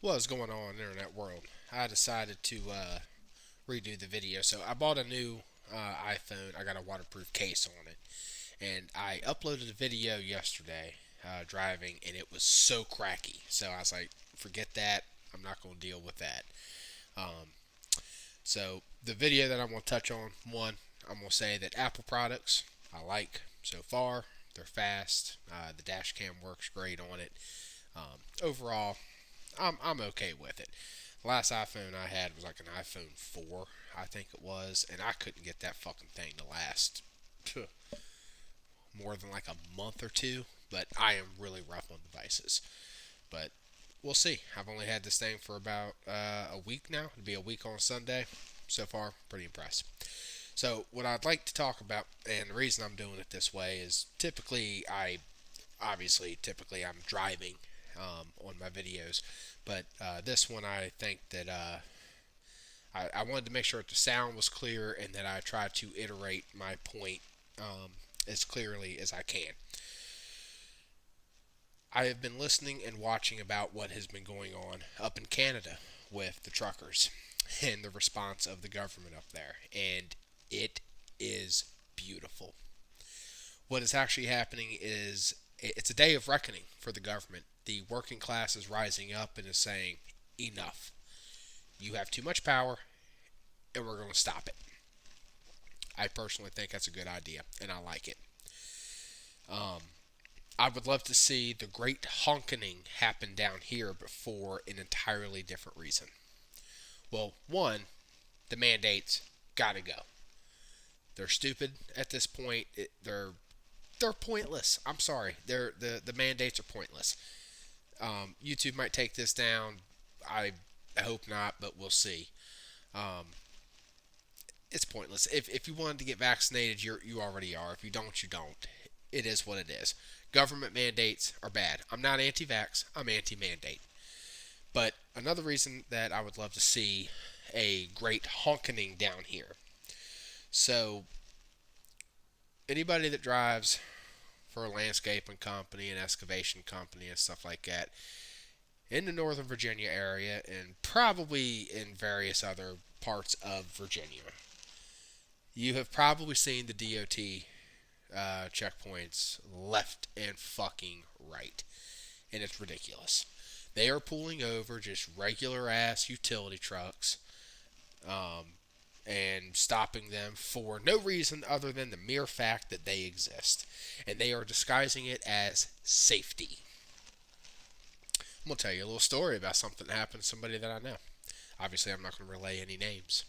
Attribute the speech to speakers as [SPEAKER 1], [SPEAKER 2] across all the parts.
[SPEAKER 1] What is going on in the internet world? I decided to redo the video. So I bought a new iPhone. I got a waterproof case on it, and I uploaded a video yesterday driving, and it was so cracky. So I was like, forget that. I'm not going to deal with that. Um, so the video that I'm going to touch on, one, I'm going to say that Apple products I like so far. They're fast. The dash cam works great on it. Overall, I'm okay with it. The last iPhone I had was like an iPhone 4, I think it was, and I couldn't get that fucking thing to last more than like a month or two. But I am really rough on devices. But we'll see. I've only had this thing for about a week now. It'll be a week on Sunday. So far, pretty impressed. So what I'd like to talk about, and the reason I'm doing it this way is typically I'm driving on my videos, but this one I think that I wanted to make sure that the sound was clear and that I tried to iterate my point as clearly as I can. I have been listening and watching about what has been going on up in Canada with the truckers and the response of the government up there, and it is beautiful. What is actually happening is it's a day of reckoning for the government. The working class is rising up and is saying, enough. You have too much power, and we're going to stop it. I personally think that's a good idea, and I like it. Um, I would love to see the great honkining happen down here, but for an entirely different reason. Well, one, the mandates gotta go. They're stupid at this point. They're pointless. I'm sorry. The mandates are pointless. YouTube might take this down. I hope not, but we'll see. Um, it's pointless. If you wanted to get vaccinated, you already are. If you don't, you don't. It is what it is. Government mandates are bad. I'm not anti-vax. I'm anti-mandate. But another reason that I would love to see a great honkening down here. So anybody that drives for a landscaping company, an excavation company, and stuff like that in the Northern Virginia area, and probably in various other parts of Virginia, you have probably seen the DOT checkpoints left and fucking right, and it's ridiculous. They are pulling over just regular ass utility trucks, um, and stopping them for no reason other than the mere fact that they exist. And they are disguising it as safety. I'm going to tell you a little story about something that happened to somebody that I know. Obviously, I'm not going to relay any names.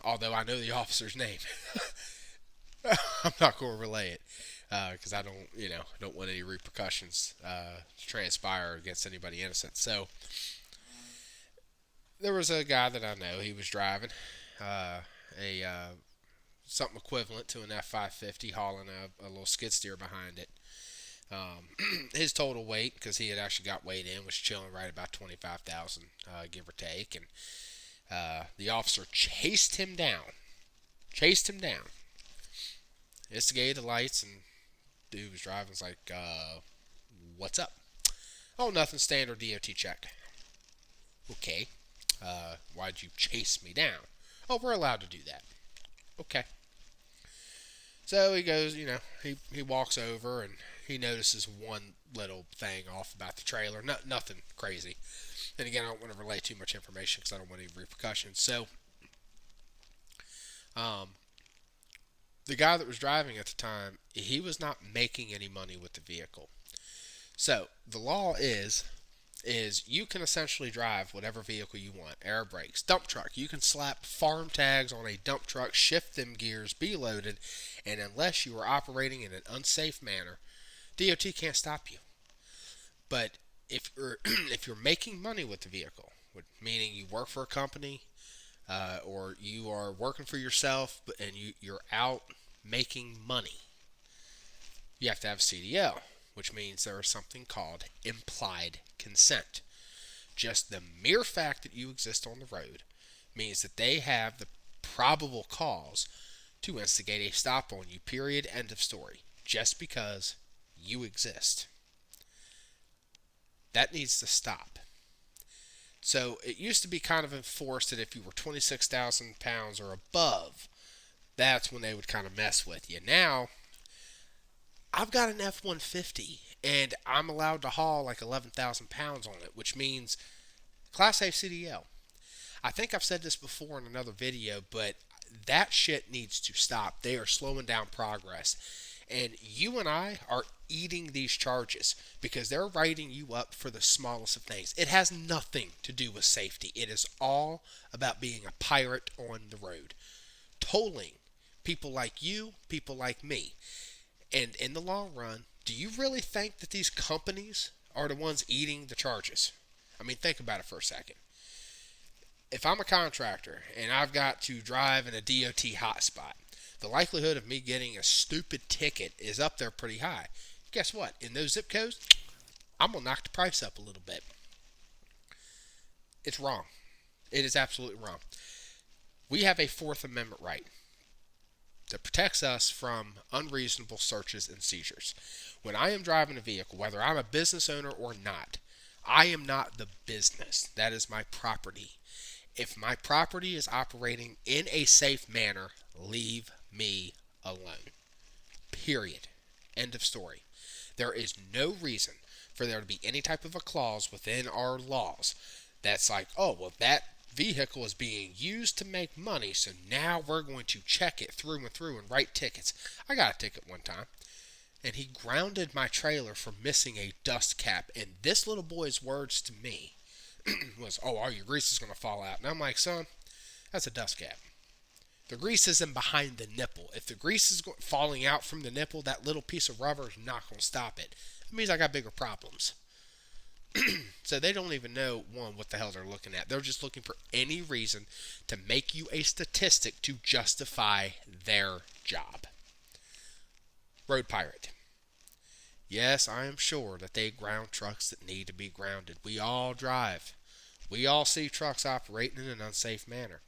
[SPEAKER 1] Although I know the officer's name. I'm not going to relay it. Because I don't want any repercussions to transpire against anybody innocent. So, there was a guy that I know. He was driving a something equivalent to an F550, hauling a little skid steer behind it. His total weight, because he had actually got weighed in, was chilling right about 25,000, give or take. And the officer chased him down. Instigated the lights, and dude was driving. Was like, "What's up?" "Oh, nothing. Standard DOT check." "Okay. Why'd you chase me down?" "Oh, we're allowed to do that." "Okay." So he goes, he walks over and he notices one little thing off about the trailer. Nothing crazy. And again, I don't want to relay too much information because I don't want any repercussions. So, um, the guy that was driving at the time, he was not making any money with the vehicle. So the law is you can essentially drive whatever vehicle you want. Air brakes, dump truck. You can slap farm tags on a dump truck, shift them gears, be loaded, and unless you are operating in an unsafe manner, DOT can't stop you. But if you're if you're making money with the vehicle, meaning you work for a company or you are working for yourself and you're out making money, you have to have CDL, which means there is something called implied consent. Just the mere fact that you exist on the road means that they have the probable cause to instigate a stop on you, period, end of story, just because you exist. That needs to stop. So it used to be kind of enforced that if you were 26,000 pounds or above, that's when they would kind of mess with you. Now, I've got an F 150 and I'm allowed to haul like 11,000 pounds on it, which means Class A CDL. I think I've said this before in another video, but that shit needs to stop. They are slowing down progress. And you and I are eating these charges because they're writing you up for the smallest of things. It has nothing to do with safety. It is all about being a pirate on the road, tolling people like you, people like me. And in the long run, do you really think that these companies are the ones eating the charges? I mean, think about it for a second. If I'm a contractor and I've got to drive in a DOT hotspot, the likelihood of me getting a stupid ticket is up there pretty high. Guess what? In those zip codes, I'm going to knock the price up a little bit. It's wrong. It is absolutely wrong. We have a Fourth Amendment right that protects us from unreasonable searches and seizures. When I am driving a vehicle, whether I'm a business owner or not, I am not the business. That is my property. If my property is operating in a safe manner, leave me alone. Period. End of story. There is no reason for there to be any type of a clause within our laws that's like, oh, well, that vehicle is being used to make money, so now we're going to check it through and through and write tickets. I got a ticket one time, and he grounded my trailer for missing a dust cap, and this little boy's words to me was, oh, all your grease is going to fall out. And I'm like, son, that's a dust cap. The grease isn't behind the nipple. If the grease is falling out from the nipple, that little piece of rubber is not going to stop it. It means I got bigger problems. So they don't even know, one, what the hell they're looking at. They're just looking for any reason to make you a statistic to justify their job. Road pirate. Yes, I am sure that they ground trucks that need to be grounded. We all drive. We all see trucks operating in an unsafe manner.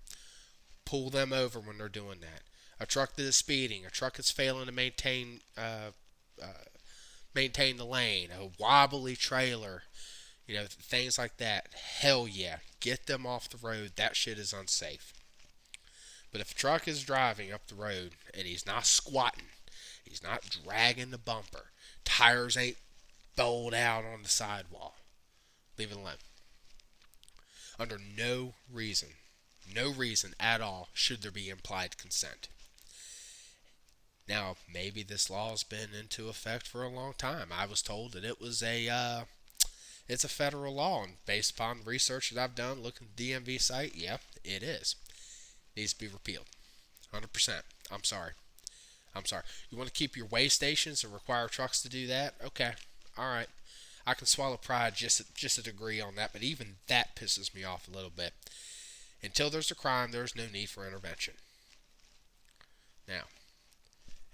[SPEAKER 1] Pull them over when they're doing that. A truck that is speeding, a truck that's failing to maintain the lane, a wobbly trailer, things like that. Hell yeah, get them off the road. That shit is unsafe. But if a truck is driving up the road and he's not squatting, he's not dragging the bumper, tires ain't bowled out on the sidewall, leave it alone. Under no reason at all should there be implied consent. Now, maybe this law has been into effect for a long time. I was told that it was it's a federal law, and based upon research that I've done, looking at the DMV site, yeah, it is. It needs to be repealed. 100%. I'm sorry. You want to keep your weigh stations and require trucks to do that? Okay. All right. I can swallow pride just a degree on that, but even that pisses me off a little bit. Until there's a crime, there's no need for intervention. Now,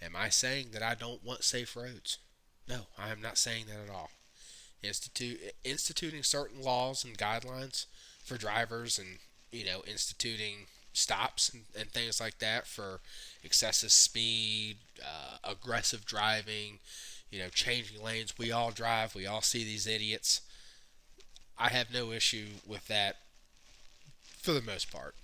[SPEAKER 1] am I saying that I don't want safe roads? No, I am not saying that at all. Instituting certain laws and guidelines for drivers and, instituting stops and things like that for excessive speed, aggressive driving, changing lanes. We all drive. We all see these idiots. I have no issue with that for the most part.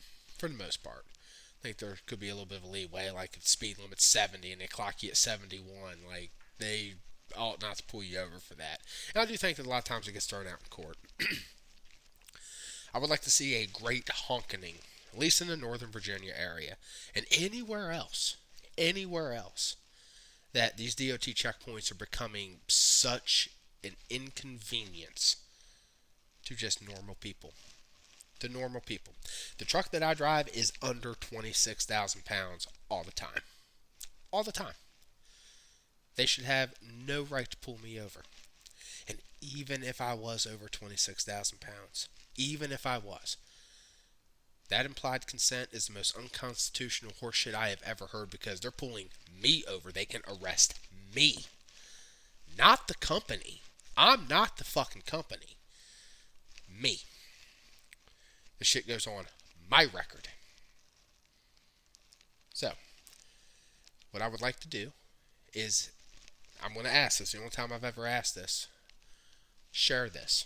[SPEAKER 1] I think there could be a little bit of a leeway, like if the speed limit's 70 and they clock you at 71, like they ought not to pull you over for that. And I do think that a lot of times it gets thrown out in court. I would like to see a great honkining, at least in the Northern Virginia area, and anywhere else, that these DOT checkpoints are becoming such an inconvenience to just normal people. To normal people. The truck that I drive is under 26,000 pounds all the time. All the time. They should have no right to pull me over. And even if I was over 26,000 pounds, even if I was, that implied consent is the most unconstitutional horseshit I have ever heard, because they're pulling me over. They can arrest me. Not the company. I'm not the fucking company. Me. The shit goes on my record. So, what I would like to do is, I'm going to ask this, the only time I've ever asked this, share this.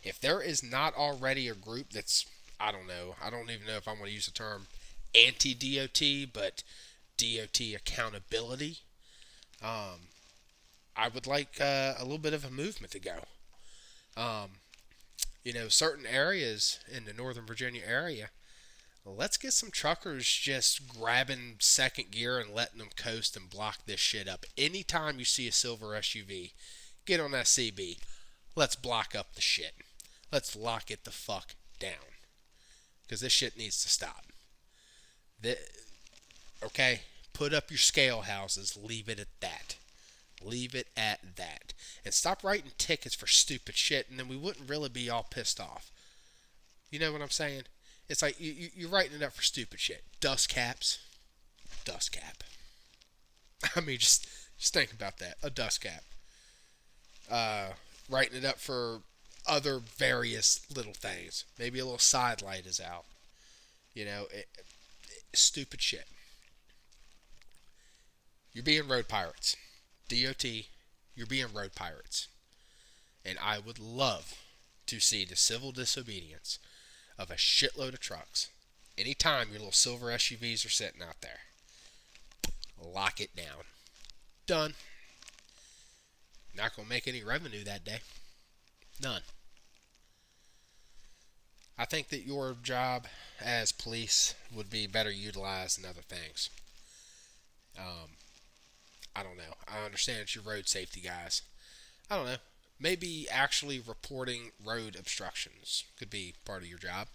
[SPEAKER 1] If there is not already a group that's, I don't know, I don't even know if I want to use the term anti DOT, but DOT accountability, um, I would like a little bit of a movement to go. Um, certain areas in the Northern Virginia area, let's get some truckers just grabbing second gear and letting them coast and block this shit up. Anytime you see a silver SUV, get on that CB. Let's block up the shit. Let's lock it the fuck down. Because this shit needs to stop. The, okay? Put up your scale houses. Leave it at that. Leave it at that. And stop writing tickets for stupid shit, and then we wouldn't really be all pissed off. You know what I'm saying? It's like you're writing it up for stupid shit. Dust caps. Dust cap. I mean, just think about that. A dust cap. Writing it up for other various little things. Maybe a little side light is out. Stupid shit. You're being road pirates. DOT, you're being road pirates. And I would love to see the civil disobedience of a shitload of trucks. Anytime your little silver SUVs are sitting out there, lock it down. Done. Not going to make any revenue that day. None. I think that your job as police would be better utilized in other things. I don't know. I understand it's your road safety guys. I don't know. Maybe actually reporting road obstructions could be part of your job.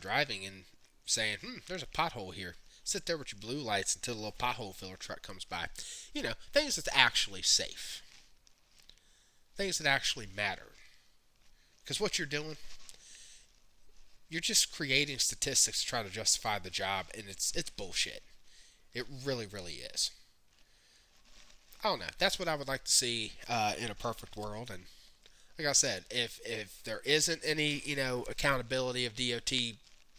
[SPEAKER 1] Driving and saying, there's a pothole here. Sit there with your blue lights until the little pothole filler truck comes by. Things that's actually safe. Things that actually matter. Because what you're doing, you're just creating statistics to try to justify the job, and it's bullshit. It really, really is. I don't know. That's what I would like to see in a perfect world. And like I said, if there isn't any, accountability of DOT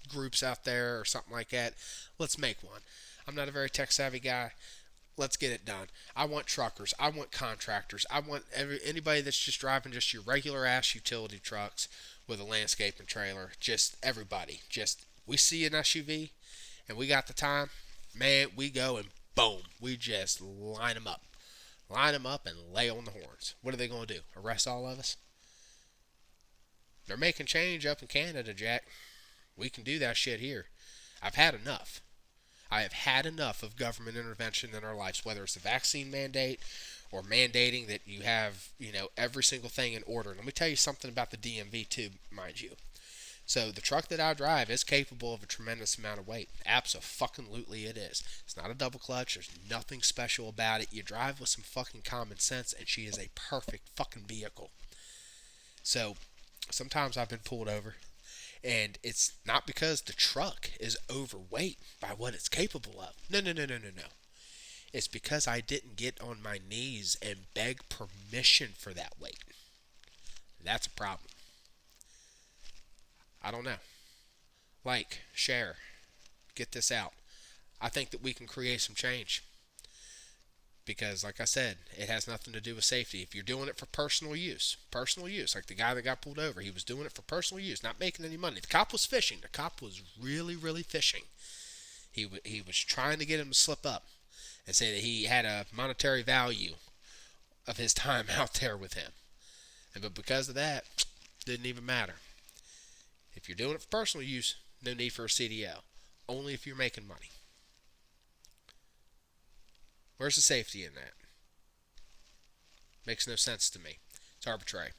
[SPEAKER 1] groups out there or something like that, let's make one. I'm not a very tech savvy guy. Let's get it done. I want truckers. I want contractors. I want anybody that's just driving just your regular ass utility trucks with a landscaping trailer. Just everybody. We see an SUV and we got the time. Man, we go and boom. We just line them up. Line them up and lay on the horns. What are they going to do? Arrest all of us? They're making change up in Canada, Jack. We can do that shit here. I've had enough. I have had enough of government intervention in our lives, whether it's a vaccine mandate or mandating that you have, every single thing in order. And let me tell you something about the DMV too, mind you. So the truck that I drive is capable of a tremendous amount of weight. Abso-fucking-lutely it is. It's not a double clutch. There's nothing special about it. You drive with some fucking common sense, and she is a perfect fucking vehicle. So sometimes I've been pulled over, and it's not because the truck is overweight by what it's capable of. No. It's because I didn't get on my knees and beg permission for that weight. That's a problem. I don't know. Like, share, get this out. I think that we can create some change. Because, like I said, it has nothing to do with safety. If you're doing it for personal use, like the guy that got pulled over, he was doing it for personal use, not making any money. The cop was fishing. The cop was really, really fishing. He was trying to get him to slip up and say that he had a monetary value of his time out there with him. But because of that, didn't even matter. If you're doing it for personal use, no need for a CDL. Only if you're making money. Where's the safety in that? Makes no sense to me. It's arbitrary.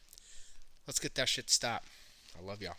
[SPEAKER 1] Let's get that shit stopped. I love y'all.